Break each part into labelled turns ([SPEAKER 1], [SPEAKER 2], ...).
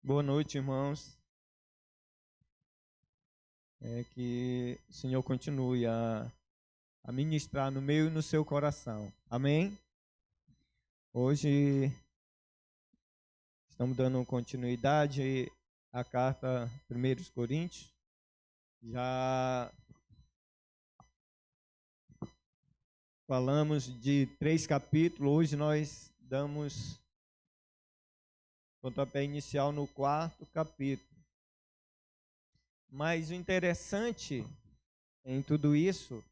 [SPEAKER 1] Boa noite, irmãos. Que o Senhor continue a ministrar no meio e no seu coração. Amém? Hoje estamos dando continuidade à carta 1 Coríntios. Já falamos de 3 capítulos. Hoje nós damos pontapé inicial no 4º capítulo. Mas o interessante em tudo isso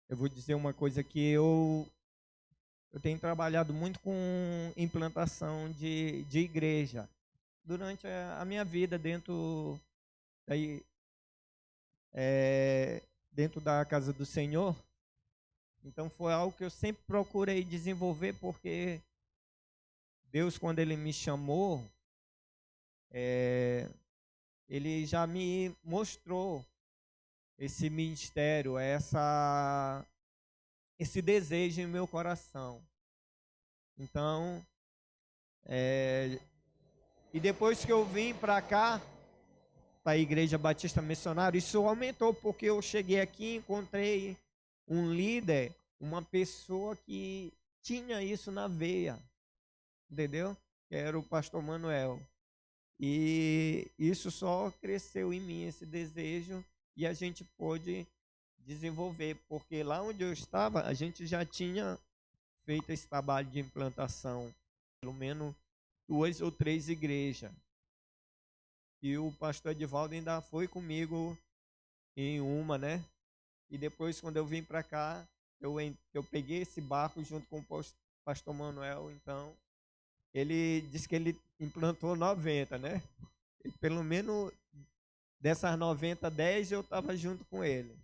[SPEAKER 1] eu vou dizer uma coisa que eu tenho trabalhado muito com implantação de igreja durante a minha vida dentro da casa do Senhor. Então foi algo que eu sempre procurei desenvolver, porque Deus, quando Ele me chamou, Ele já me mostrou esse ministério, esse desejo em meu coração. Então, e depois que eu vim para cá, para a Igreja Batista Missionária, isso aumentou, porque eu cheguei aqui e encontrei um líder, uma pessoa que tinha isso na veia, entendeu? Que era o pastor Manuel. E isso só cresceu em mim, esse desejo, e a gente pôde desenvolver, porque lá onde eu estava, a gente já tinha feito esse trabalho de implantação, pelo menos 2 ou 3 igrejas. E o pastor Edivaldo ainda foi comigo em uma, né? E depois, quando eu vim para cá, eu peguei esse barco junto com o pastor Manuel. Então, ele disse que ele implantou 90, né? E pelo menos dessas 90, 10 eu estava junto com ele.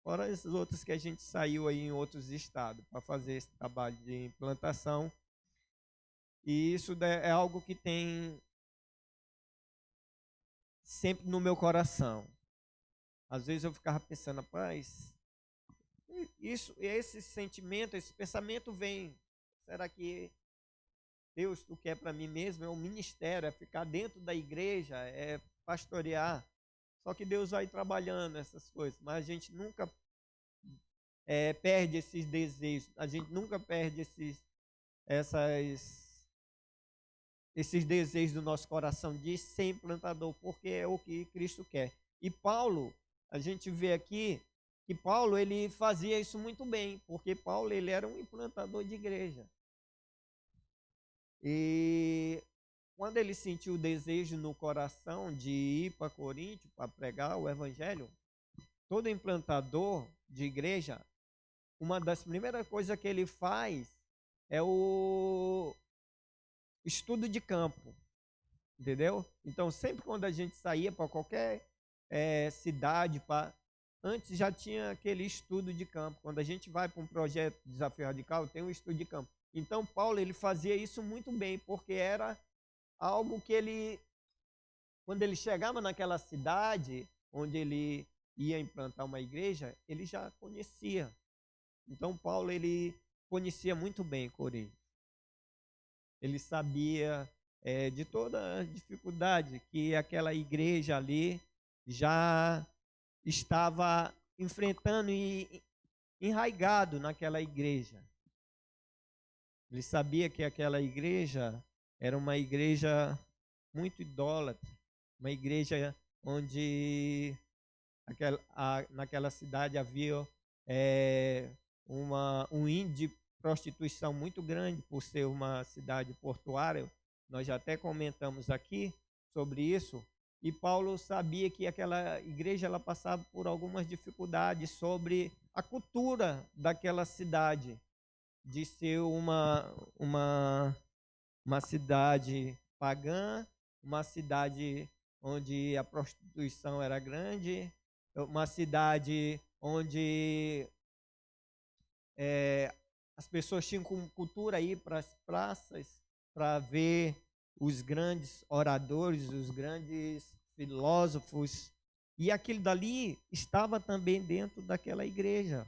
[SPEAKER 1] Fora as outras que a gente saiu aí em outros estados para fazer esse trabalho de implantação. E isso é algo que tem sempre no meu coração. Às vezes eu ficava pensando, rapaz, esse sentimento, esse pensamento vem. Será que Deus, tu quer para mim mesmo? É um ministério, é ficar dentro da igreja, é pastorear. Só que Deus vai trabalhando essas coisas, mas a gente nunca perde esses desejos, a gente nunca perde esses desejos do nosso coração de ser implantador, porque é o que Cristo quer. E Paulo, a gente vê aqui que Paulo, ele fazia isso muito bem, porque Paulo, ele era um implantador de igreja. E quando ele sentiu o desejo no coração de ir para Coríntio para pregar o evangelho, todo implantador de igreja, uma das primeiras coisas que ele faz é o estudo de campo, entendeu? Então, sempre quando a gente saía para qualquer cidade, antes já tinha aquele estudo de campo. Quando a gente vai para um projeto Desafio Radical, tem um estudo de campo. Então, Paulo, ele fazia isso muito bem, porque era algo que ele, quando ele chegava naquela cidade onde ele ia implantar uma igreja, ele já conhecia. Então, Paulo, ele conhecia muito bem Corinto. Ele sabia de toda a dificuldade que aquela igreja ali já estava enfrentando e enraizado naquela igreja. Ele sabia que aquela igreja era uma igreja muito idólatra, uma igreja onde naquela cidade havia um índice de prostituição muito grande, por ser uma cidade portuária. Nós já até comentamos aqui sobre isso. E Paulo sabia que aquela igreja ela passava por algumas dificuldades sobre a cultura daquela cidade, de ser uma cidade pagã, uma cidade onde a prostituição era grande, uma cidade onde as pessoas tinham como cultura ir para as praças para ver os grandes oradores, os grandes filósofos, e aquilo dali estava também dentro daquela igreja,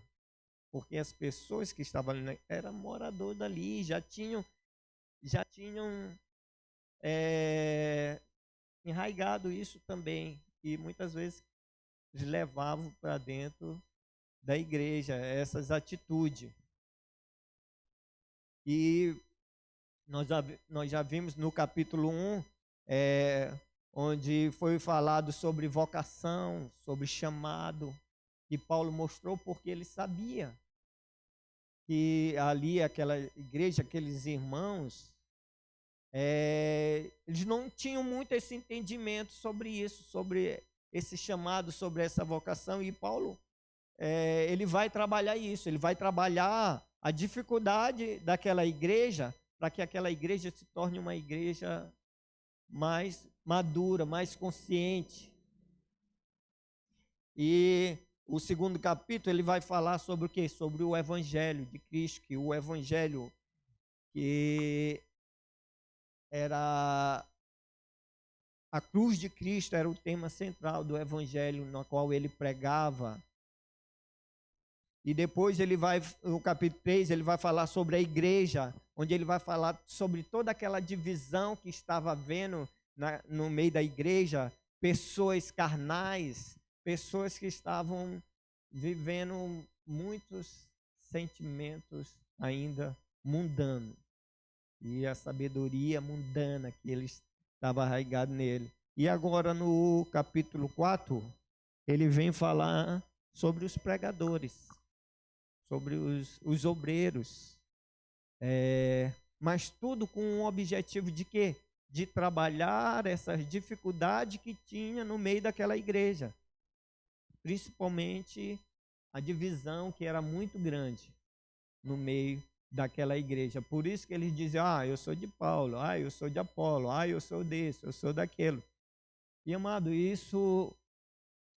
[SPEAKER 1] porque as pessoas que estavam ali eram moradores dali, já tinham já tinham enraigado isso também, e muitas vezes eles levavam para dentro da igreja essas atitudes. E nós já vimos no capítulo 1, onde foi falado sobre vocação, sobre chamado, e Paulo mostrou porque ele sabia que ali, aquela igreja, aqueles irmãos, eles não tinham muito esse entendimento sobre isso, sobre esse chamado, sobre essa vocação, e Paulo, ele vai trabalhar isso, ele vai trabalhar a dificuldade daquela igreja, para que aquela igreja se torne uma igreja mais madura, mais consciente. E o segundo capítulo ele vai falar sobre o quê? Sobre o evangelho de Cristo, que o evangelho que era a cruz de Cristo era o tema central do evangelho no qual ele pregava. E depois ele vai, no capítulo 3, ele vai falar sobre a igreja, onde ele vai falar sobre toda aquela divisão que estava havendo no meio da igreja, pessoas carnais, pessoas que estavam vivendo muitos sentimentos ainda mundanos. E a sabedoria mundana que ele estava arraigado nele. E agora no capítulo 4, ele vem falar sobre os pregadores, sobre os obreiros, mas tudo com um objetivo de quê? De trabalhar essas dificuldades que tinha no meio daquela igreja, principalmente a divisão que era muito grande no meio daquela igreja. Por isso que eles dizem, eu sou de Paulo, eu sou de Apolo, eu sou desse, eu sou daquilo. E, amado, isso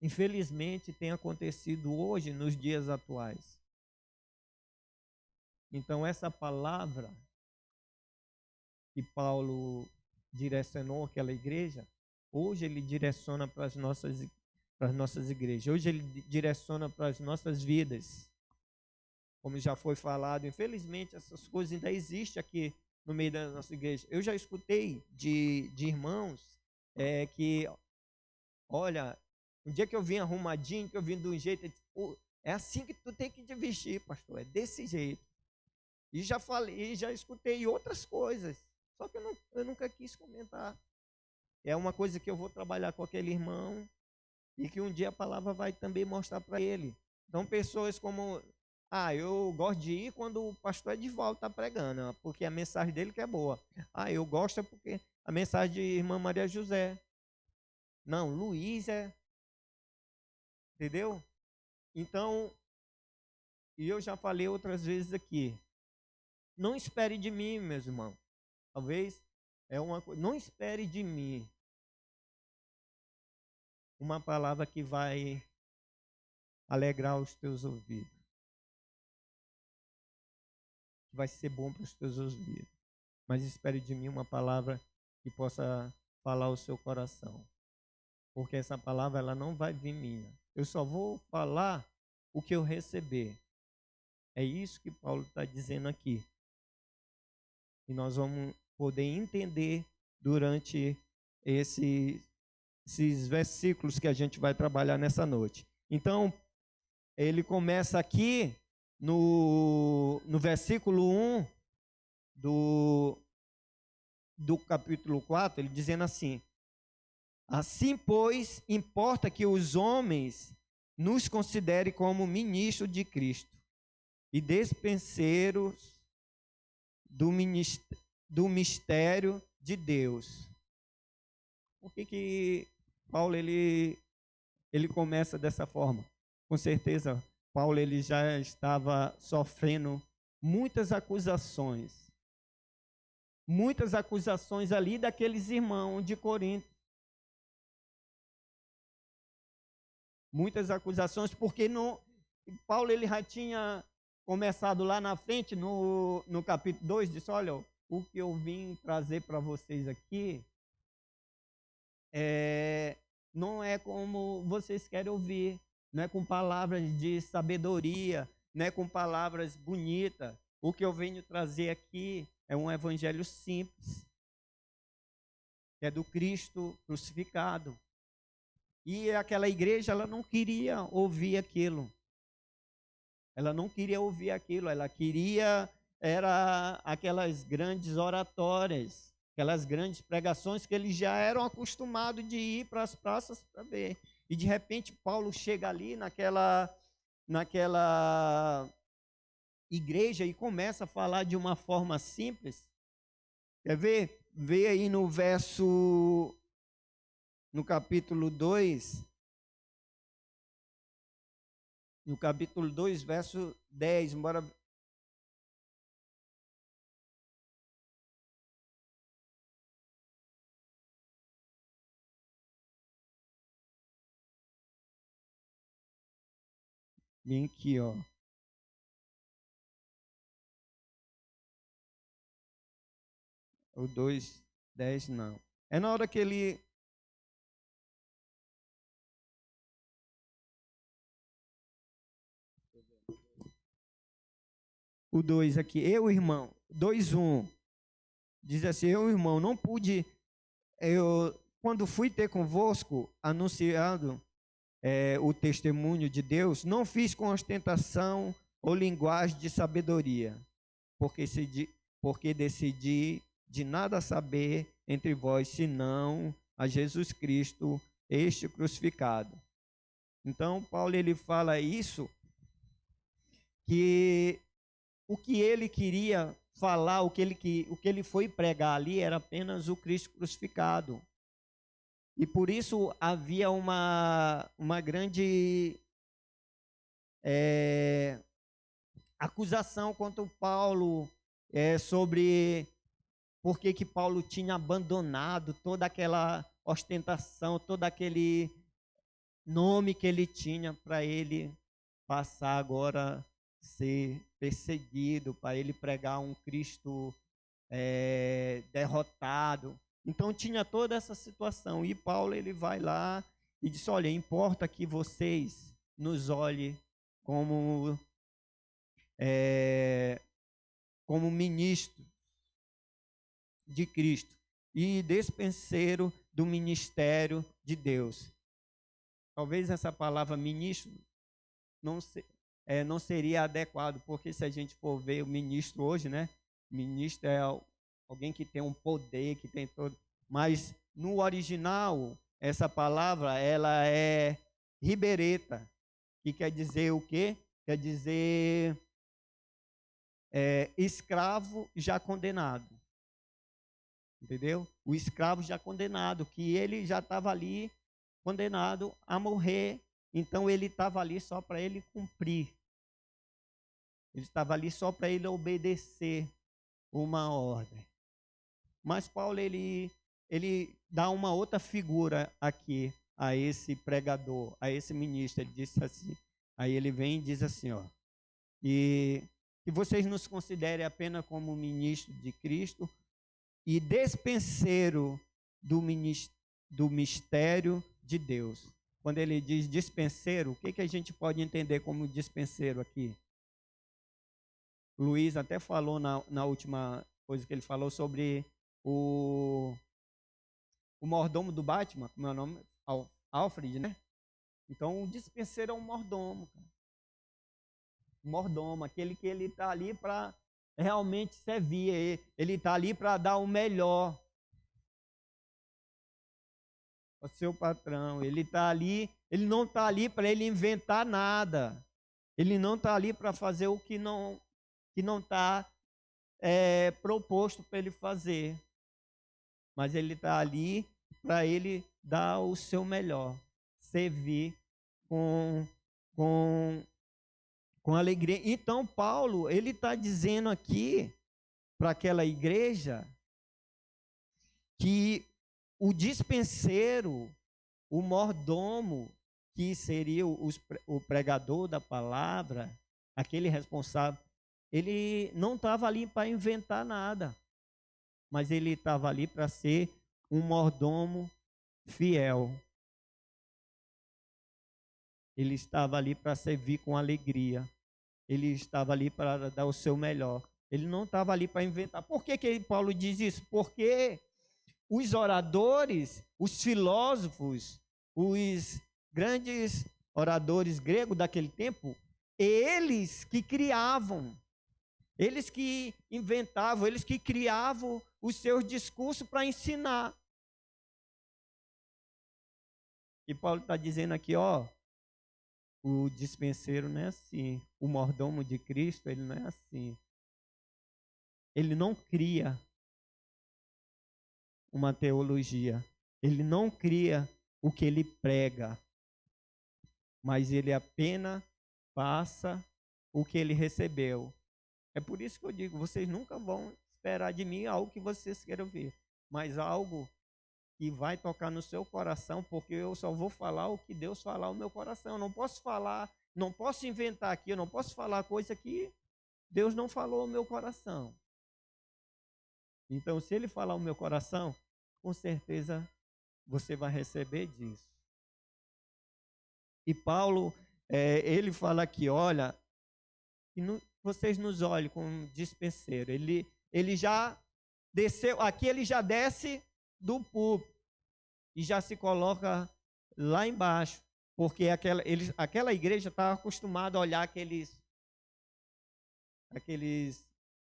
[SPEAKER 1] infelizmente tem acontecido hoje nos dias atuais. Então, essa palavra que Paulo direcionou àquela igreja, hoje ele direciona para as nossas igrejas. Hoje ele direciona para as nossas vidas. Como já foi falado, infelizmente essas coisas ainda existem aqui no meio da nossa igreja. Eu já escutei de irmãos que, olha, um dia que eu vim arrumadinho, que eu vim de um jeito, é assim que tu tem que te vestir, pastor, é desse jeito. E já falei, já escutei outras coisas, só que eu nunca quis comentar. É uma coisa que eu vou trabalhar com aquele irmão e que um dia a palavra vai também mostrar para ele. Então, pessoas como, eu gosto de ir quando o pastor Edivaldo está pregando, porque a mensagem dele que é boa. Eu gosto porque a mensagem de irmã Maria José. Não, Luiz entendeu? Então, e eu já falei outras vezes aqui, não espere de mim, meus irmãos. Talvez uma coisa, não espere de mim uma palavra que vai alegrar os teus ouvidos, que vai ser bom para os teus ouvidos. Mas espere de mim uma palavra que possa falar o seu coração. Porque essa palavra ela não vai vir minha. Eu só vou falar o que eu receber. É isso que Paulo está dizendo aqui. E nós vamos poder entender durante esses versículos que a gente vai trabalhar nessa noite. Então, ele começa aqui no versículo 1 do capítulo 4, ele dizendo assim: assim, pois, importa que os homens nos considerem como ministros de Cristo e despenseiros do mistério de Deus. Por que Paulo ele começa dessa forma? Com certeza, Paulo ele já estava sofrendo muitas acusações ali daqueles irmãos de Corinto. Muitas acusações, porque Paulo ele já tinha começado lá na frente, no capítulo 2, disse, olha, o que eu vim trazer para vocês aqui não é como vocês querem ouvir, não é com palavras de sabedoria, não é com palavras bonitas. O que eu venho trazer aqui é um evangelho simples, que é do Cristo crucificado. E aquela igreja, ela não queria ouvir aquilo. Ela não queria ouvir aquilo, ela queria, era aquelas grandes oratórias, aquelas grandes pregações que eles já eram acostumados de ir para as praças para ver. E de repente Paulo chega ali naquela igreja e começa a falar de uma forma simples. Quer ver? Vê aí no capítulo 2, verso 10, embora bem aqui, ó. O 2:10 não. É na hora que ele o 2 aqui, eu, irmão, 2:1. Diz assim: eu, irmão, não pude, quando fui ter convosco, anunciado o testemunho de Deus, não fiz com ostentação ou linguagem de sabedoria, porque decidi de nada saber entre vós, senão a Jesus Cristo, este crucificado. Então, Paulo, ele fala isso, que o que ele queria falar, o que ele foi pregar ali era apenas o Cristo crucificado. E por isso havia uma grande acusação contra o Paulo sobre por que Paulo tinha abandonado toda aquela ostentação, todo aquele nome que ele tinha, para ele passar agora a ser perseguido, para ele pregar um Cristo derrotado. Então tinha toda essa situação. E Paulo, ele vai lá e diz: olha, importa que vocês nos olhem como ministro de Cristo e despenseiro do ministério de Deus. Talvez essa palavra ministro não seria adequado, porque se a gente for ver o ministro hoje, né? Ministro é alguém que tem um poder, que tem todo. Mas no original, essa palavra, ela é ribereta, que quer dizer o quê? Quer dizer escravo já condenado. Entendeu? O escravo já condenado, que ele já estava ali condenado a morrer, então ele estava ali só para ele cumprir. Ele estava ali só para ele obedecer uma ordem. Mas Paulo, ele dá uma outra figura aqui a esse pregador, a esse ministro. Ele disse assim, aí ele vem e diz assim, ó, e que vocês nos considerem apenas como ministro de Cristo e despenseiro do mistério de Deus. Quando ele diz dispenseiro, o que a gente pode entender como dispenseiro aqui? Luiz até falou na última coisa que ele falou sobre o mordomo do Batman, como é o nome? Alfred, né? Então, o dispenseiro é um mordomo. O mordomo, aquele que ele está ali para realmente servir. Ele está ali para dar o melhor ao seu patrão. Ele está ali, ele não está ali para ele inventar nada. Ele não está ali para fazer o que não está proposto para ele fazer. Mas ele está ali para ele dar o seu melhor, servir com alegria. Então, Paulo, ele está dizendo aqui para aquela igreja que o dispenseiro, o mordomo, que seria o pregador da palavra, aquele responsável, ele não estava ali para inventar nada, mas ele estava ali para ser um mordomo fiel. Ele estava ali para servir com alegria. Ele estava ali para dar o seu melhor. Ele não estava ali para inventar. Por que Paulo diz isso? Porque os oradores, os filósofos, os grandes oradores gregos daquele tempo, eles que criavam, eles que inventavam, eles que criavam os seus discursos para ensinar. E Paulo está dizendo aqui, ó, o dispenseiro não é assim, o mordomo de Cristo, ele não é assim. Ele não cria uma teologia, ele não cria o que ele prega, mas ele apenas passa o que ele recebeu. É por isso que eu digo, vocês nunca vão esperar de mim algo que vocês queiram ver, mas algo que vai tocar no seu coração, porque eu só vou falar o que Deus falar no meu coração. Eu não posso falar, não posso inventar aqui, eu não posso falar coisa que Deus não falou no meu coração. Então, se ele falar o meu coração, com certeza você vai receber disso. E Paulo, ele fala aqui, olha, vocês nos olhem como dispenseiro. Ele já desceu, aqui ele já desce do púlpito e já se coloca lá embaixo, porque aquela igreja estava acostumada a olhar aqueles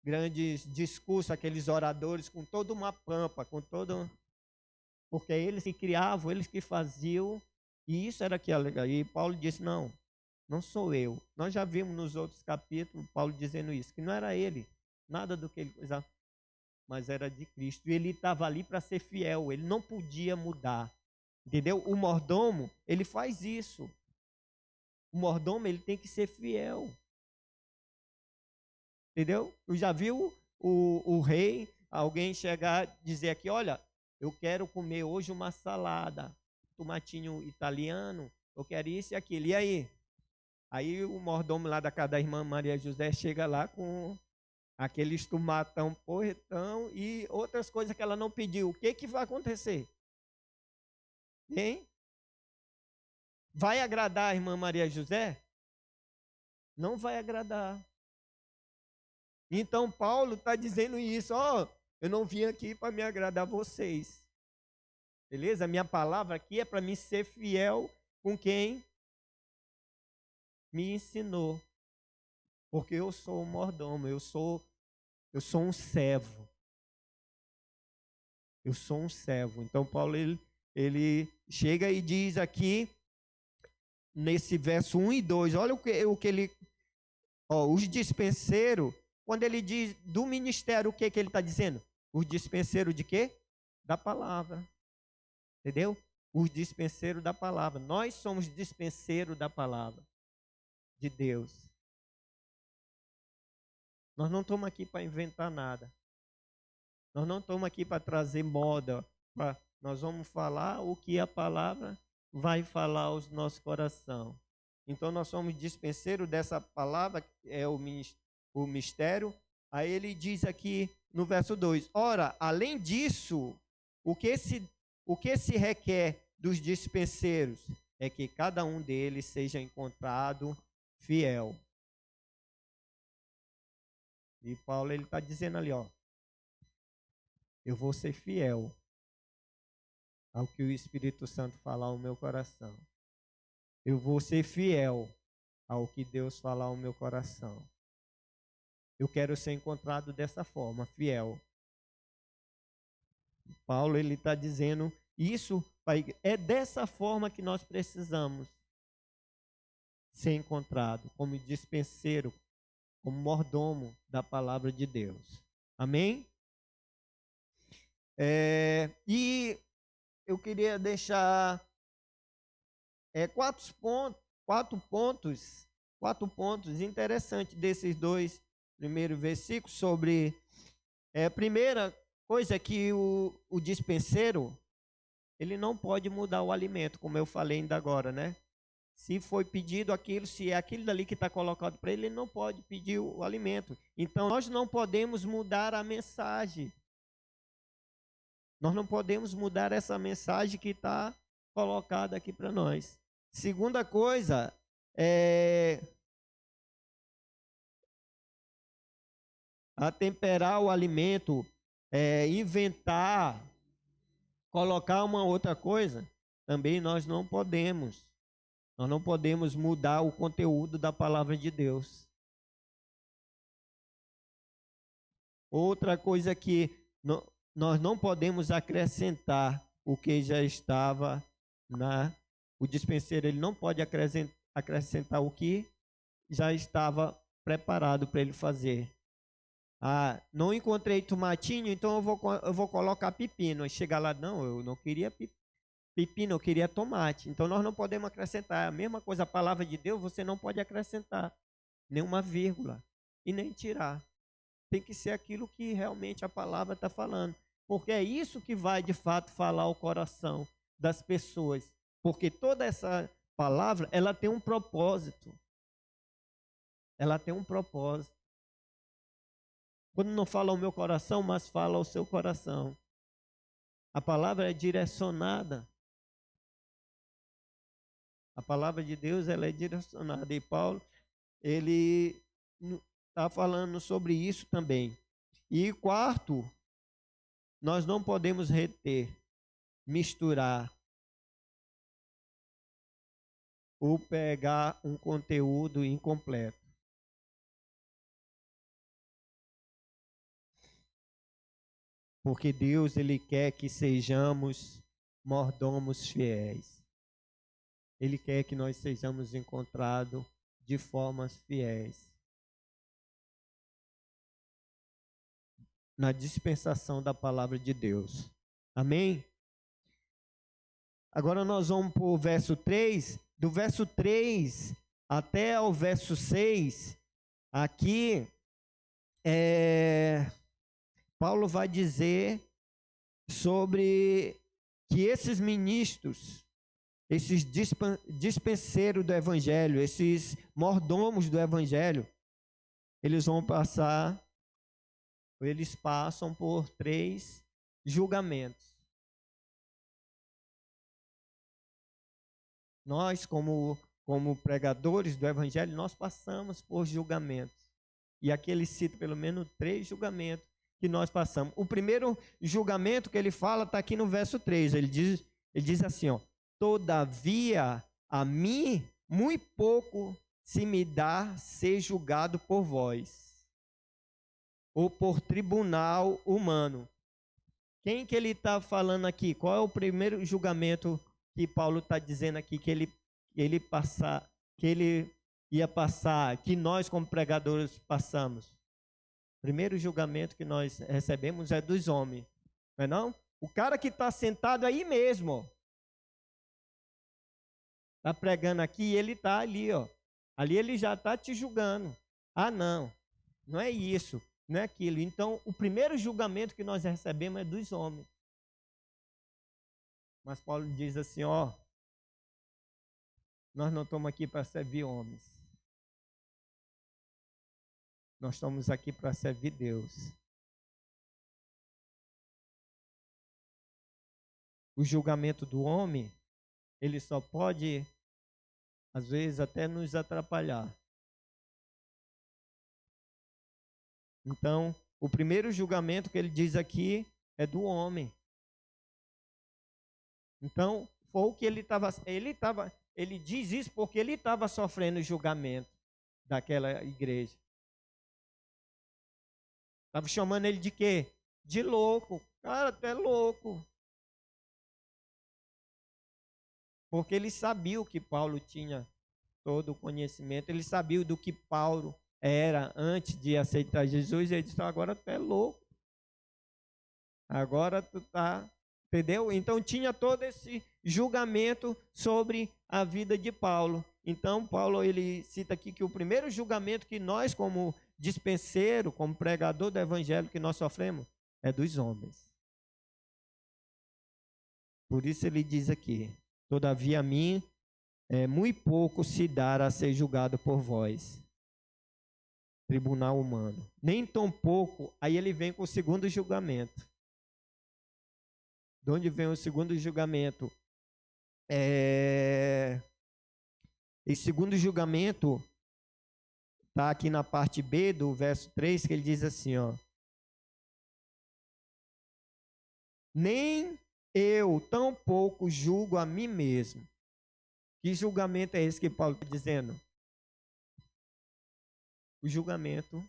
[SPEAKER 1] grandes discursos, aqueles oradores com toda uma pampa, porque eles que criavam, eles que faziam, e isso era que e Paulo disse, não sou eu. Nós já vimos nos outros capítulos Paulo dizendo isso, que não era ele, nada do que ele usava, mas era de Cristo. E ele estava ali para ser fiel, ele não podia mudar. Entendeu? O mordomo, ele faz isso. O mordomo, ele tem que ser fiel. Entendeu? Eu já viu o rei, alguém chegar e dizer aqui, olha, eu quero comer hoje uma salada, tomatinho italiano, eu quero isso e aquilo. E aí? Aí o mordomo lá da casa da irmã Maria José chega lá com aqueles tomatão porretão e outras coisas que ela não pediu. O que vai acontecer? Hein? Vai agradar a irmã Maria José? Não vai agradar. Então Paulo está dizendo isso, ó, eu não vim aqui para me agradar vocês. Beleza? Minha palavra aqui é para me ser fiel com quem me ensinou. Porque eu sou um mordomo, eu sou um servo. Eu sou um servo. Então Paulo ele chega e diz aqui nesse verso 1 e 2, olha o que ele, os dispenseiros, quando ele diz do ministério, o que ele está dizendo? Os dispenseiros de quê? Da palavra. Entendeu? Os dispenseiros da palavra. Nós somos dispenseiros da palavra de Deus. Nós não estamos aqui para inventar nada. Nós não estamos aqui para trazer moda. Nós vamos falar o que a palavra vai falar aos nossos corações. Então nós somos dispenseiros dessa palavra, é o mistério. Aí ele diz aqui no verso 2, ora, além disso, o que se requer dos dispenseiros é que cada um deles seja encontrado fiel. E Paulo ele está dizendo ali, ó, eu vou ser fiel ao que o Espírito Santo falar ao meu coração. Eu vou ser fiel ao que Deus falar ao meu coração. Eu quero ser encontrado dessa forma, fiel. Paulo ele está dizendo isso, é dessa forma que nós precisamos ser encontrado, como dispenseiro, como mordomo da palavra de Deus. Amém? E eu queria deixar quatro pontos interessantes desses dois primeiros versículos sobre primeira coisa é que o dispenseiro ele não pode mudar o alimento, como eu falei ainda agora, né? Se foi pedido aquilo, se é aquilo dali que está colocado para ele, ele não pode pedir o alimento. Então, nós não podemos mudar a mensagem. Nós não podemos mudar essa mensagem que está colocada aqui para nós. Segunda coisa, atemperar o alimento, inventar, colocar uma outra coisa, também nós não podemos. Nós não podemos mudar o conteúdo da palavra de Deus. Outra coisa que nós não podemos acrescentar o que já estava o dispenseiro, ele não pode acrescentar o que já estava preparado para ele fazer. Não encontrei tomatinho, então eu vou colocar pepino. Aí chega lá, não, eu não queria pepino, eu queria tomate. Então nós não podemos acrescentar. A mesma coisa, a palavra de Deus, você não pode acrescentar nenhuma vírgula e nem tirar. Tem que ser aquilo que realmente a palavra está falando. Porque é isso que vai, de fato, falar ao coração das pessoas. Porque toda essa palavra, ela tem um propósito. Ela tem um propósito. Quando não fala ao meu coração, mas fala ao seu coração. A palavra é direcionada. A palavra de Deus, ela é direcionada. E Paulo, ele está falando sobre isso também. E quarto, nós não podemos reter, misturar ou pegar um conteúdo incompleto. Porque Deus, ele quer que sejamos mordomos fiéis. Ele quer que nós sejamos encontrados de formas fiéis. Na dispensação da palavra de Deus. Amém? Agora nós vamos para o verso 3. Do verso 3 até o verso 6, aqui, Paulo vai dizer sobre que esses ministros, esses dispenseiros do evangelho, esses mordomos do evangelho, eles passam por 3 julgamentos. Nós, como pregadores do evangelho, nós passamos por julgamentos. E aqui ele cita pelo menos 3 julgamentos que nós passamos. O primeiro julgamento que ele fala está aqui no verso 3. Ele diz assim, ó: todavia a mim muito pouco se me dá ser julgado por vós, ou por tribunal humano. Quem que ele está falando aqui? Qual é o primeiro julgamento que Paulo está dizendo aqui que ele ia passar, que nós como pregadores passamos? O primeiro julgamento que nós recebemos é dos homens, não é não? O cara que está sentado aí mesmo, está pregando aqui, ele está ali, ó. Ali ele já está te julgando. Não é isso, não é aquilo. Então, o primeiro julgamento que nós recebemos é dos homens. Mas Paulo diz assim, ó: nós não estamos aqui para servir homens. Nós estamos aqui para servir Deus. O julgamento do homem, ele só pode, às vezes, até nos atrapalhar. Então, o primeiro julgamento que ele diz aqui é do homem. Então, foi o que ele diz isso porque ele estava sofrendo julgamento daquela igreja. Estava chamando ele de quê? De louco. Cara, tu é louco. Porque ele sabia que Paulo tinha todo o conhecimento, ele sabia do que Paulo era antes de aceitar Jesus, e ele disse: agora tu é louco. Agora tu tá, entendeu? Então tinha todo esse julgamento sobre a vida de Paulo. Então Paulo, ele cita aqui que o primeiro julgamento que nós, como dispenseiro, como pregador do evangelho, que nós sofremos, é dos homens. Por isso ele diz aqui: todavia a mim muito pouco se dá a ser julgado por vós, tribunal humano. Nem tão pouco. Aí ele vem com o segundo julgamento. De onde vem o segundo julgamento? Esse segundo julgamento Está aqui na parte B do verso 3, que ele diz assim, ó. Nem eu tampouco julgo a mim mesmo. Que julgamento é esse que Paulo está dizendo? O julgamento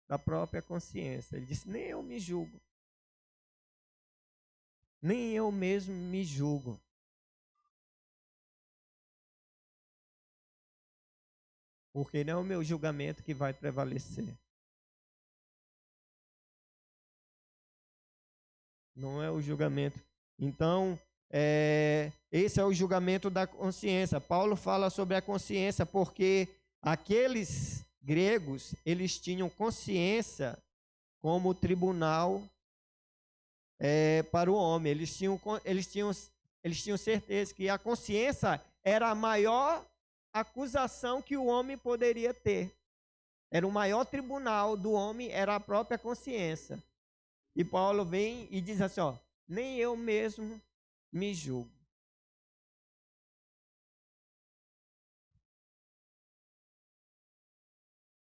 [SPEAKER 1] da própria consciência. Ele disse, nem eu me julgo. Nem eu mesmo me julgo. Porque não é o meu julgamento que vai prevalecer. Não é o julgamento. Então, esse é o julgamento da consciência. Paulo fala sobre a consciência porque aqueles gregos, eles tinham consciência como tribunal para o homem. Eles tinham certeza que a consciência era a maior acusação que o homem poderia ter. Era o maior tribunal do homem, era a própria consciência. E Paulo vem e diz assim, ó, nem eu mesmo me julgo.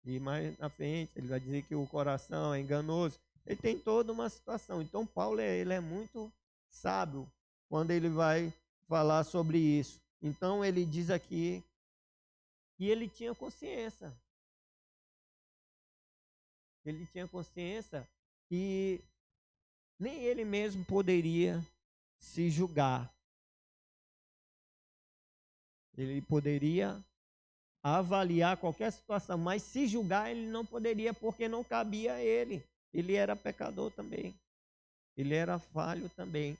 [SPEAKER 1] E mais na frente, ele vai dizer que o coração é enganoso. Ele tem toda uma situação. Então, Paulo ele é muito sábio quando ele vai falar sobre isso. Então, ele diz aqui que ele tinha consciência. Ele tinha consciência que nem ele mesmo poderia se julgar. Ele poderia avaliar qualquer situação, mas se julgar ele não poderia, porque não cabia a ele. Ele era pecador também. Ele era falho também.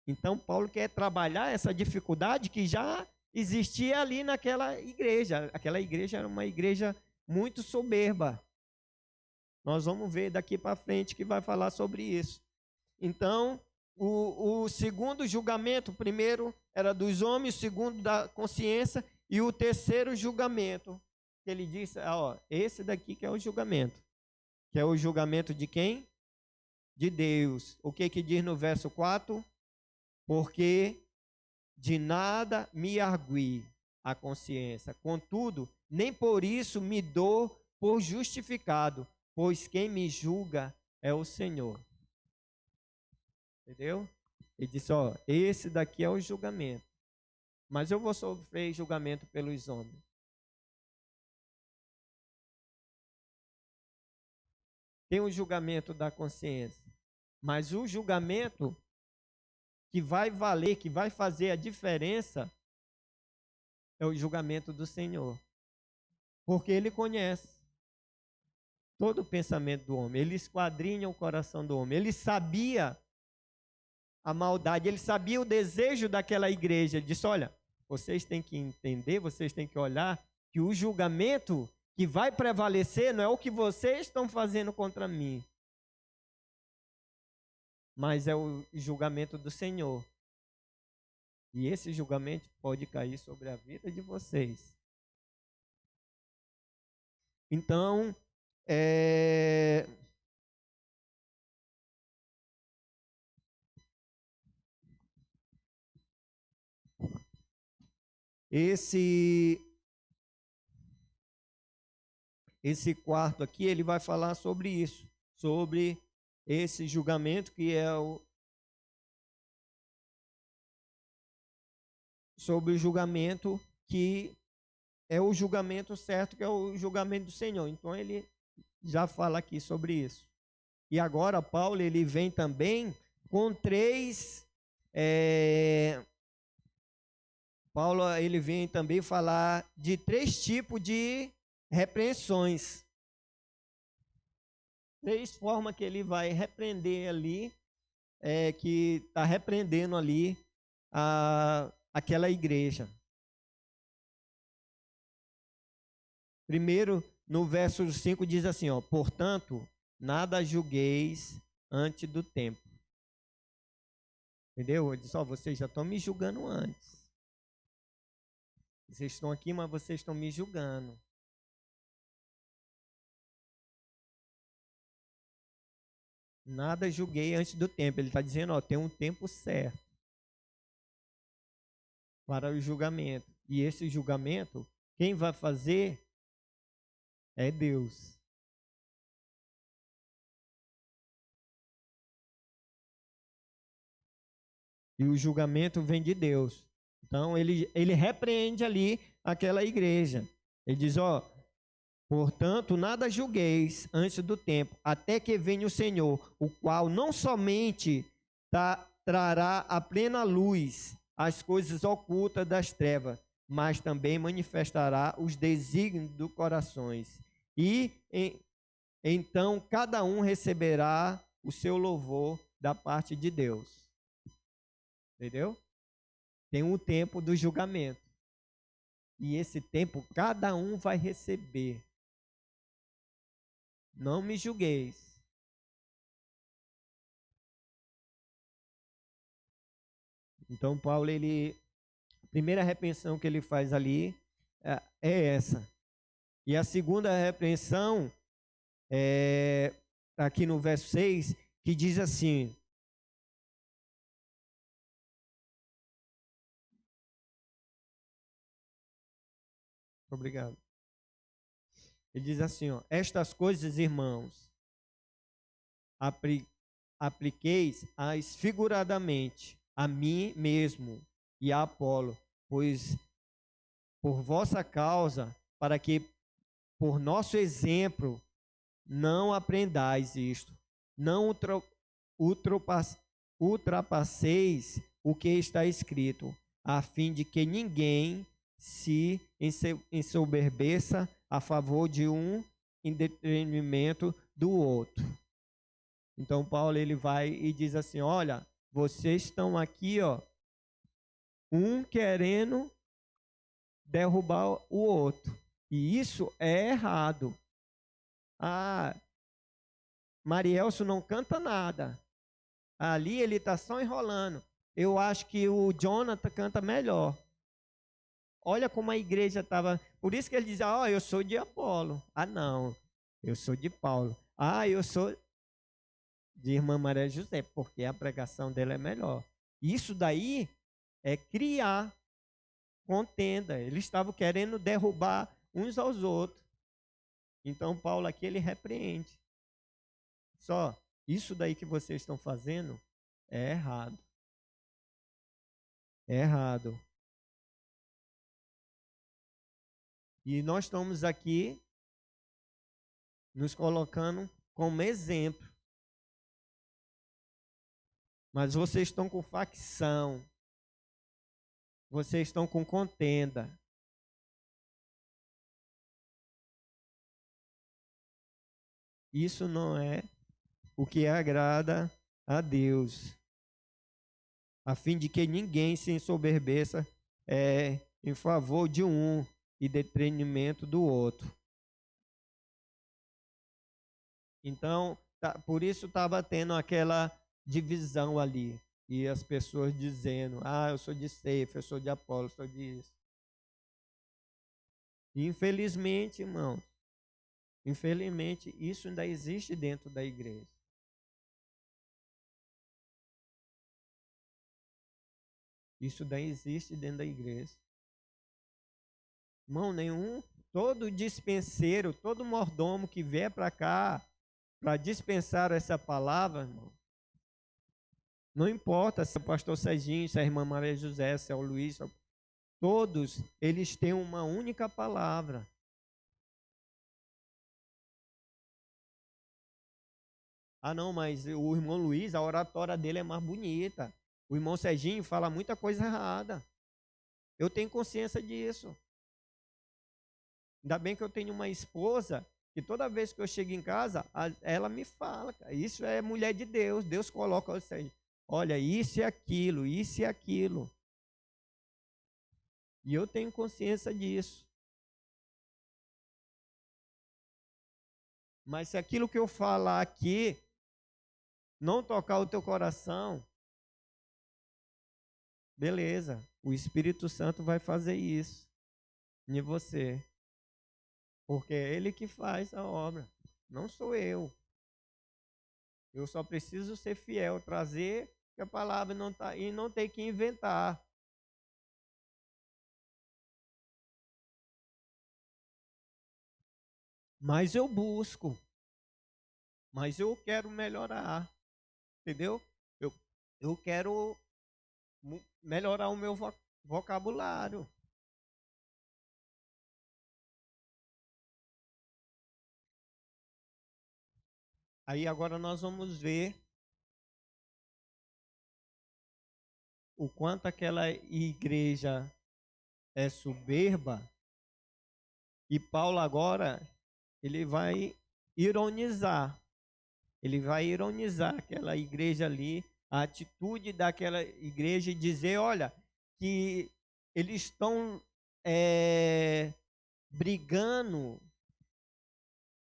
[SPEAKER 1] Então, Paulo quer trabalhar essa dificuldade que já existia ali naquela igreja. Aquela igreja era uma igreja muito soberba. Nós vamos ver daqui para frente que vai falar sobre isso. Então, o segundo julgamento, o primeiro era dos homens, o segundo da consciência, e o terceiro julgamento, que ele disse, ó, esse daqui que é o julgamento. Que é o julgamento de quem? De Deus. O que diz no verso 4? Porque de nada me argui a consciência. Contudo, nem por isso me dou por justificado, pois quem me julga é o Senhor. Entendeu? Ele disse, ó, esse daqui é o julgamento. Mas eu vou sofrer julgamento pelos homens. Tem o julgamento da consciência. Mas o julgamento que vai valer, que vai fazer a diferença, é o julgamento do Senhor. Porque Ele conhece todo o pensamento do homem. Ele esquadrinha o coração do homem. Ele sabia a maldade, ele sabia o desejo daquela igreja. Ele disse, olha, vocês têm que entender, vocês têm que olhar que o julgamento que vai prevalecer não é o que vocês estão fazendo contra mim, mas é o julgamento do Senhor. E esse julgamento pode cair sobre a vida de vocês. Então, esse quarto aqui, ele vai falar sobre isso, sobre esse julgamento que é sobre o julgamento que é o julgamento certo, que é o julgamento do Senhor. Então ele já fala aqui sobre isso. E agora Paulo ele vem também com Paulo ele vem também falar de 3 tipos de repreensões. 3 formas que ele vai repreender ali, que está repreendendo ali aquela igreja. Primeiro, no verso 5 diz assim, ó, portanto, nada julgueis antes do tempo. Entendeu? Ele diz, ó, vocês já estão me julgando antes. Vocês estão aqui, mas vocês estão me julgando. Nada julguei antes do tempo. Ele está dizendo, ó, tem um tempo certo para o julgamento. E esse julgamento, quem vai fazer É Deus. E o julgamento vem de Deus. Então ele repreende ali aquela igreja. Ele diz, ó, portanto, nada julgueis antes do tempo, até que venha o Senhor, o qual não somente trará a plena luz as coisas ocultas das trevas, mas também manifestará os desígnios dos corações. Então cada um receberá o seu louvor da parte de Deus. Entendeu? Tem um tempo do julgamento. E esse tempo cada um vai receber. Não me julgueis. Então Paulo, a primeira repreensão que ele faz ali é essa. E a segunda repreensão é aqui no verso 6, que diz assim: obrigado. Ele diz assim, ó, estas coisas, irmãos, apliqueis-as figuradamente a mim mesmo e a Apolo, pois por vossa causa, para que por nosso exemplo não aprendais isto, não ultrapasseis o que está escrito, a fim de que ninguém se ensoberbeça a favor de um em detrimento do outro. Então Paulo ele vai e diz assim: olha, vocês estão aqui, ó, um querendo derrubar o outro, e isso é errado. Ah, Marielso não canta nada. Ali ele está só enrolando. Eu acho que o Jonathan canta melhor. Olha como a igreja estava. Por isso que ele diz: ó, eu sou de Apolo. Ah, não, eu sou de Paulo. Ah, eu sou de Irmã Maria José, porque a pregação dela é melhor. Isso daí é criar contenda. Eles estavam querendo derrubar uns aos outros. Então Paulo aqui ele repreende. Só, isso daí que vocês estão fazendo é errado. É errado. E nós estamos aqui nos colocando como exemplo. Mas vocês estão com facção. Vocês estão com contenda. Isso não é o que agrada a Deus. A fim de que ninguém se ensoberbeça em favor de um e detrimento do outro. Então, por isso estava tendo aquela divisão ali. E as pessoas dizendo: ah, eu sou de Cefo, eu sou de Apolo, eu sou disso. Infelizmente, irmão, infelizmente, isso ainda existe dentro da igreja. Isso ainda existe dentro da igreja. Irmão, todo dispenseiro, todo mordomo que vier para cá para dispensar essa palavra, irmão, não importa se é o pastor Serginho, se é a irmã Maria José, se é o Luiz, todos eles têm uma única palavra. Ah, não, mas o irmão Luiz, a oratória dele é mais bonita. O irmão Serginho fala muita coisa errada. Eu tenho consciência disso. Ainda bem que eu tenho uma esposa que toda vez que eu chego em casa, ela me fala, cara, isso é mulher de Deus. Deus coloca, olha, isso e aquilo, isso e aquilo. E eu tenho consciência disso. Mas se aquilo que eu falar aqui não tocar o teu coração, beleza, o Espírito Santo vai fazer isso em você. Porque é Ele que faz a obra, não sou eu. Eu só preciso ser fiel, trazer que a palavra não está e não ter que inventar. mas eu busco, mas eu quero melhorar, entendeu? Eu, eu quero melhorar o meu vocabulário. Aí agora nós vamos ver o quanto aquela igreja é soberba. E Paulo agora, ele vai ironizar. Ele vai ironizar aquela igreja ali, a atitude daquela igreja e dizer, olha, que eles estão brigando,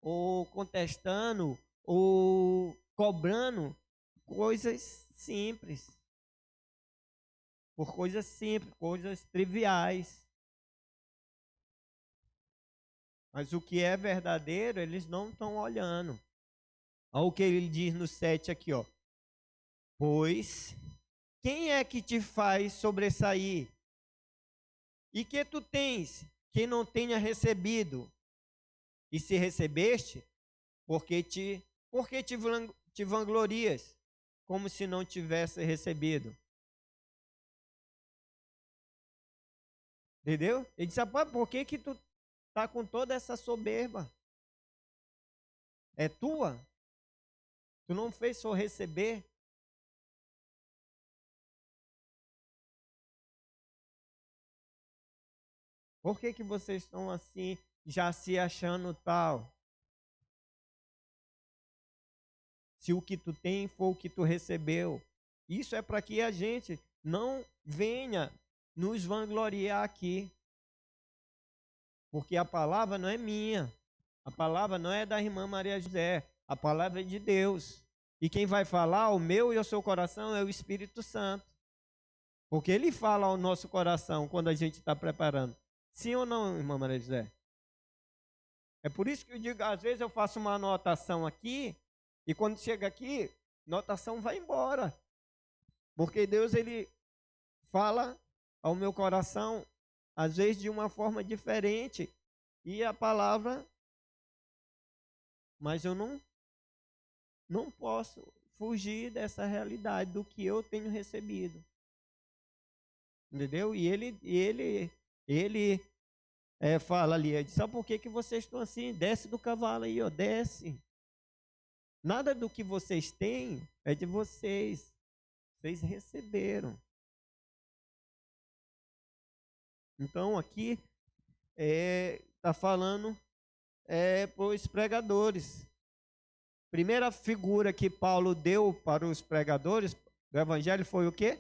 [SPEAKER 1] ou contestando, ou cobrando coisas simples. Por coisas simples, coisas triviais. Mas o que é verdadeiro, eles não estão olhando. Olha o que ele diz no 7 aqui, ó. Pois, quem é que te faz sobressair? E que tu tens que não tenha recebido? E se recebeste, porque te vanglorias, como se não tivesse recebido? Entendeu? Ele disse, rapaz, por que tu tá com toda essa soberba? É tua? Tu não fez só receber? Por que vocês estão assim, já se achando tal? Se o que tu tem for o que tu recebeu. Isso é para que a gente não venha nos vangloriar aqui. Porque a palavra não é minha. A palavra não é da irmã Maria José. A palavra é de Deus. E quem vai falar, o meu e o seu coração, é o Espírito Santo. Porque ele fala ao nosso coração quando a gente está preparando. Sim ou não, irmã Maria José? É por isso que eu digo, às vezes eu faço uma anotação aqui, e quando chega aqui, anotação vai embora. Porque Deus, ele fala ao meu coração, às vezes de uma forma diferente, e a palavra, mas eu não posso fugir dessa realidade do que eu tenho recebido. Entendeu? E ele fala ali, ele diz, sabe por que vocês estão assim? Desce do cavalo aí, ó, desce. Nada do que vocês têm é de vocês. Vocês receberam. Então aqui está falando para os pregadores. Primeira figura que Paulo deu para os pregadores do evangelho foi o quê?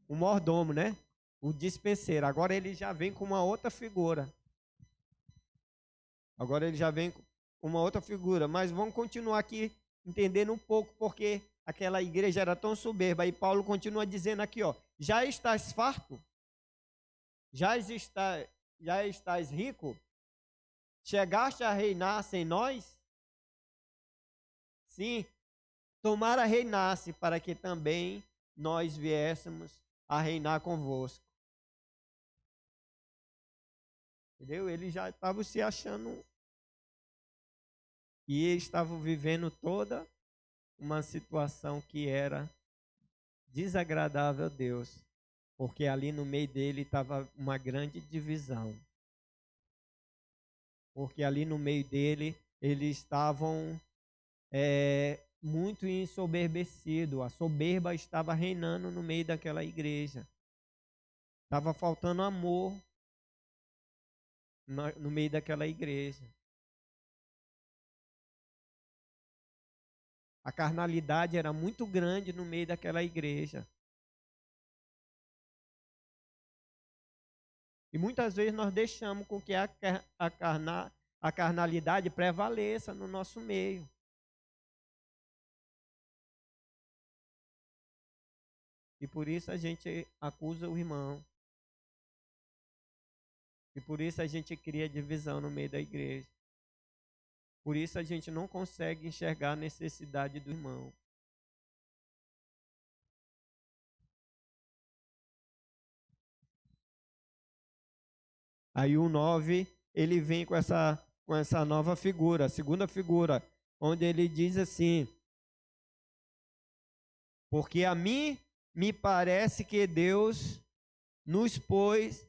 [SPEAKER 1] O mordomo, né? O dispenseiro. Agora ele já vem com uma outra figura. Agora ele já vem com uma outra figura. Mas vamos continuar aqui entendendo um pouco porque aquela igreja era tão soberba. E Paulo continua dizendo aqui, ó, já estás farto? Já estás rico? Chegaste a reinar sem nós? Sim, tomara reinasse para que também nós viéssemos a reinar convosco. Entendeu? Eles já estavam se achando e estavam vivendo toda uma situação que era desagradável a Deus, porque ali no meio dele estava uma grande divisão. Porque ali no meio dele eles estavam muito ensoberbecidos. A soberba estava reinando no meio daquela igreja. Estava faltando amor no meio daquela igreja. A carnalidade era muito grande no meio daquela igreja. E muitas vezes nós deixamos com que a carnalidade prevaleça no nosso meio. E por isso a gente acusa o irmão. E por isso a gente cria divisão no meio da igreja. Por isso a gente não consegue enxergar a necessidade do irmão. Aí o 9, ele vem com essa com essa nova figura, a segunda figura, onde ele diz assim: porque a mim me parece que Deus nos pôs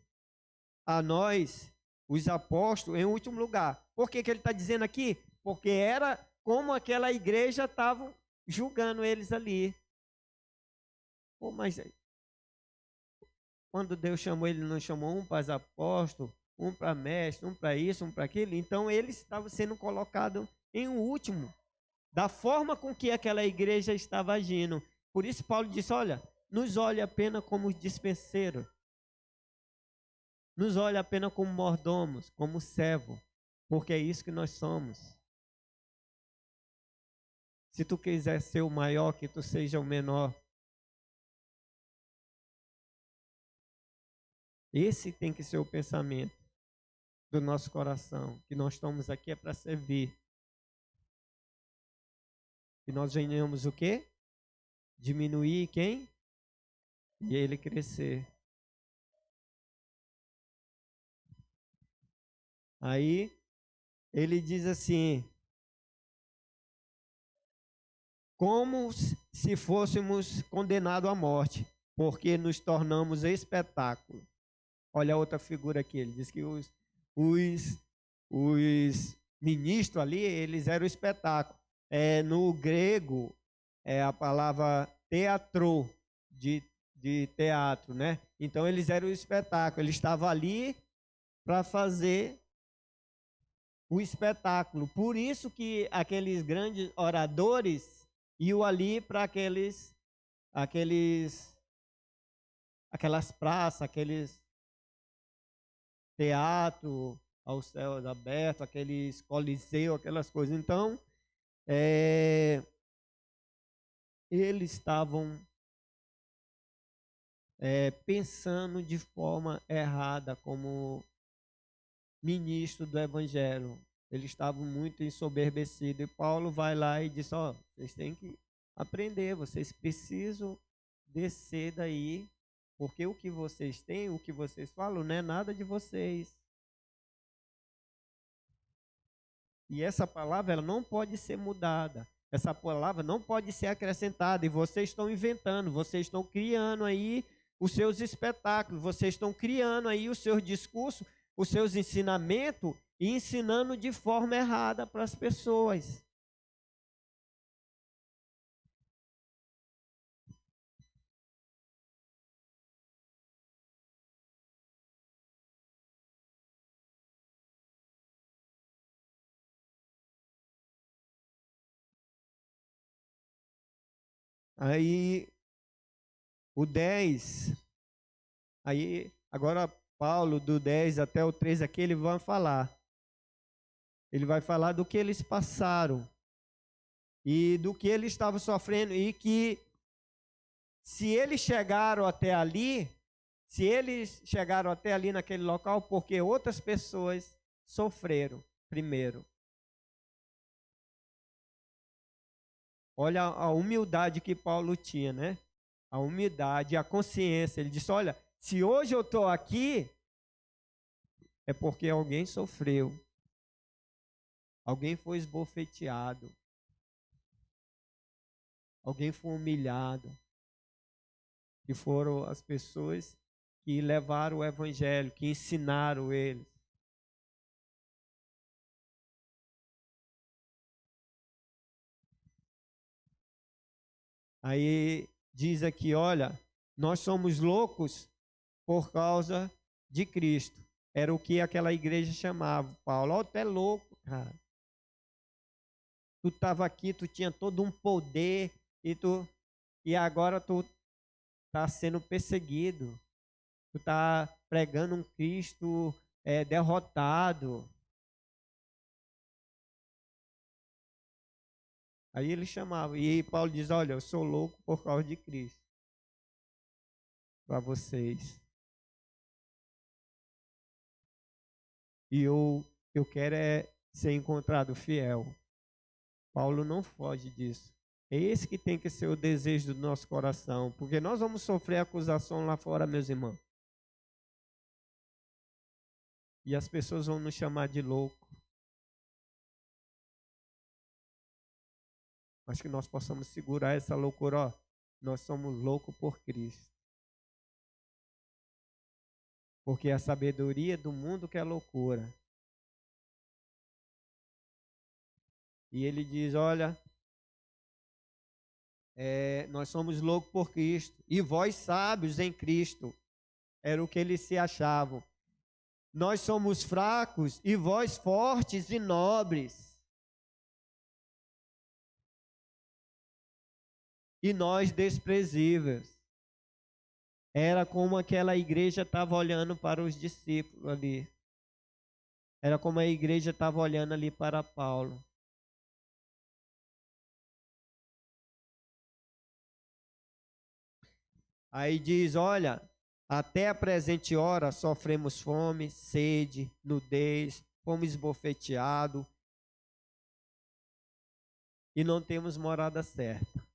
[SPEAKER 1] a nós, os apóstolos, em último lugar. Por que ele está dizendo aqui? Porque era como aquela igreja estava julgando eles ali. Pô, mas quando Deus chamou, ele não chamou um para apóstolo, um para mestre, um para isso, um para aquilo. Então eles estavam sendo colocados em último, da forma com que aquela igreja estava agindo. Por isso Paulo disse: olha, nos olhe apenas como dispenseiros, nos olhe apenas como mordomos, como servo, porque é isso que nós somos. Se tu quiser ser o maior, que tu seja o menor. Esse tem que ser o pensamento do nosso coração, que nós estamos aqui é para servir. E nós venhamos o quê? Diminuir quem? E ele crescer. Aí ele diz assim: como se fôssemos condenados à morte, porque nos tornamos espetáculo. Olha a outra figura aqui, ele diz que os ministros ali, eles eram espetáculo. No grego, é a palavra teatro, de teatro, né? Então eles eram o espetáculo, eles estavam ali para fazer o espetáculo. Por isso que aqueles grandes oradores iam ali para aquelas praças, aqueles teatro ao céu aberto, aqueles coliseu, aquelas coisas. Então, eles estavam pensando de forma errada como ministro do evangelho. Eles estavam muito ensoberbecidos. E Paulo vai lá e diz: ó, vocês têm que aprender, vocês precisam descer daí, porque o que vocês têm, o que vocês falam, não é nada de vocês. E essa palavra, ela não pode ser mudada. Essa palavra não pode ser acrescentada. E vocês estão inventando, vocês estão criando aí os seus espetáculos, vocês estão criando aí os seus discursos, os seus ensinamentos e ensinando de forma errada para as pessoas. Aí, o 10, aí, agora Paulo, do 10 até o 13 aqui, ele vai falar. Ele vai falar do que eles passaram e do que eles estavam sofrendo e que se eles chegaram até ali, naquele local, porque outras pessoas sofreram primeiro. Olha a humildade que Paulo tinha, né? A humildade, a consciência. Ele disse: olha, se hoje eu estou aqui, é porque alguém sofreu. Alguém foi esbofeteado. Alguém foi humilhado. E foram as pessoas que levaram o evangelho, que ensinaram eles. Aí diz aqui: olha, nós somos loucos por causa de Cristo. Era o que aquela igreja chamava. Paulo: ó, tu é louco, cara. Tu estava aqui, tu tinha todo um poder e agora tu está sendo perseguido. Tu está pregando um Cristo derrotado. Aí ele chamava. E Paulo diz: olha, eu sou louco por causa de Cristo. Para vocês. E eu quero ser encontrado fiel. Paulo não foge disso. É esse que tem que ser o desejo do nosso coração. Porque nós vamos sofrer acusação lá fora, meus irmãos. E as pessoas vão nos chamar de louco. mas que nós possamos segurar essa loucura. Ó, nós somos loucos por Cristo. Porque a sabedoria do mundo que é loucura. E ele diz, olha, nós somos loucos por Cristo. E vós sábios em Cristo. Era o que eles se achavam. Nós somos fracos e vós fortes e nobres. E nós desprezíveis. Era como aquela igreja estava olhando para os discípulos ali. Era como a igreja estava olhando ali para Paulo. Aí diz, olha, até a presente hora sofremos fome, sede, nudez, fomos esbofeteados e não temos morada certa.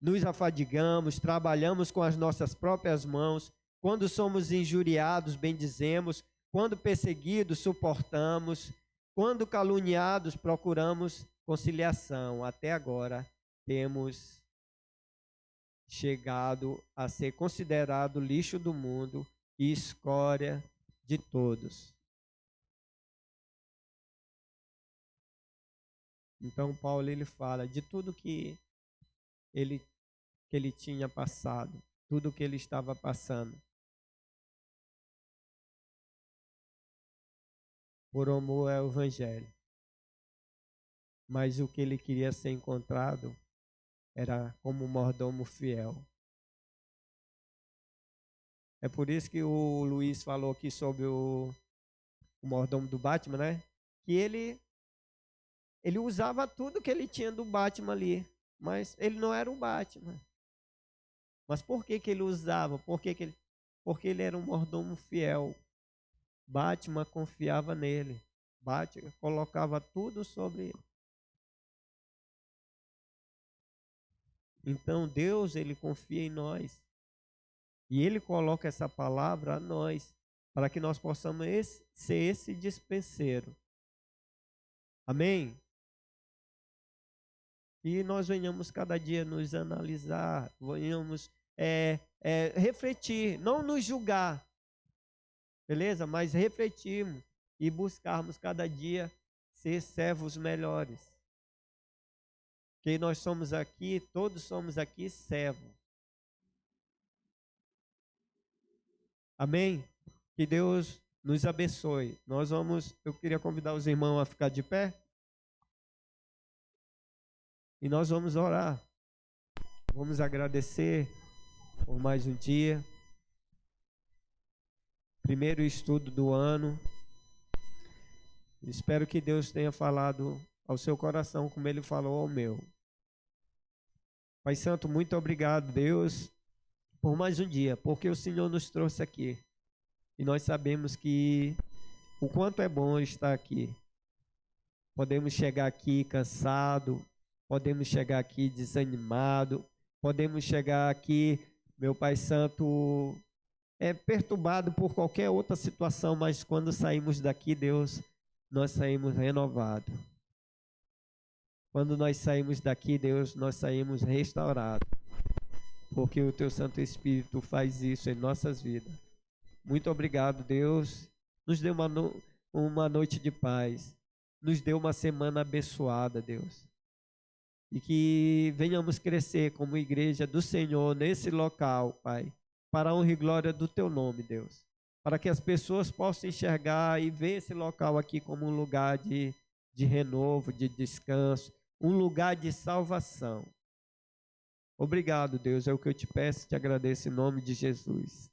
[SPEAKER 1] Nos afadigamos, trabalhamos com as nossas próprias mãos. Quando somos injuriados, bendizemos. Quando perseguidos, suportamos. Quando caluniados, procuramos conciliação. Até agora, temos chegado a ser considerado lixo do mundo e escória de todos. Então, Paulo ele fala de tudo que ele tinha passado, tudo que ele estava passando. Por amor ao Evangelho. Mas o que ele queria ser encontrado era como um mordomo fiel. É por isso que o Luiz falou aqui sobre o mordomo do Batman, né? Que ele usava tudo que ele tinha do Batman ali, mas ele não era o Batman. Mas por que ele usava? Porque ele era um mordomo fiel. Batman confiava nele. Batman colocava tudo sobre ele. Então Deus, ele confia em nós. E ele coloca essa palavra a nós, para que nós possamos ser esse dispenseiro. Amém? E nós venhamos cada dia nos analisar, venhamos refletir, não nos julgar, beleza? Mas refletirmos e buscarmos cada dia ser servos melhores. Porque nós somos aqui, todos somos aqui servos. Amém? Que Deus nos abençoe. Eu queria convidar os irmãos a ficar de pé. E nós vamos orar. Vamos agradecer por mais um dia. Primeiro estudo do ano. Espero que Deus tenha falado ao seu coração como Ele falou ao meu. Pai Santo, muito obrigado, Deus, por mais um dia, porque o Senhor nos trouxe aqui. E nós sabemos que o quanto é bom estar aqui. Podemos chegar aqui cansado, podemos chegar aqui desanimado, podemos chegar aqui, meu Pai Santo, perturbado por qualquer outra situação, mas quando saímos daqui, Deus, nós saímos renovados. Quando nós saímos daqui, Deus, nós saímos restaurados. Porque o Teu Santo Espírito faz isso em nossas vidas. Muito obrigado, Deus. Nos dê uma noite de paz. Nos dê uma semana abençoada, Deus. E que venhamos crescer como igreja do Senhor nesse local, Pai. Para a honra e glória do Teu nome, Deus. Para que as pessoas possam enxergar e ver esse local aqui como um lugar de renovo, de descanso. Um lugar de salvação. Obrigado, Deus. É o que eu te peço e te agradeço em nome de Jesus.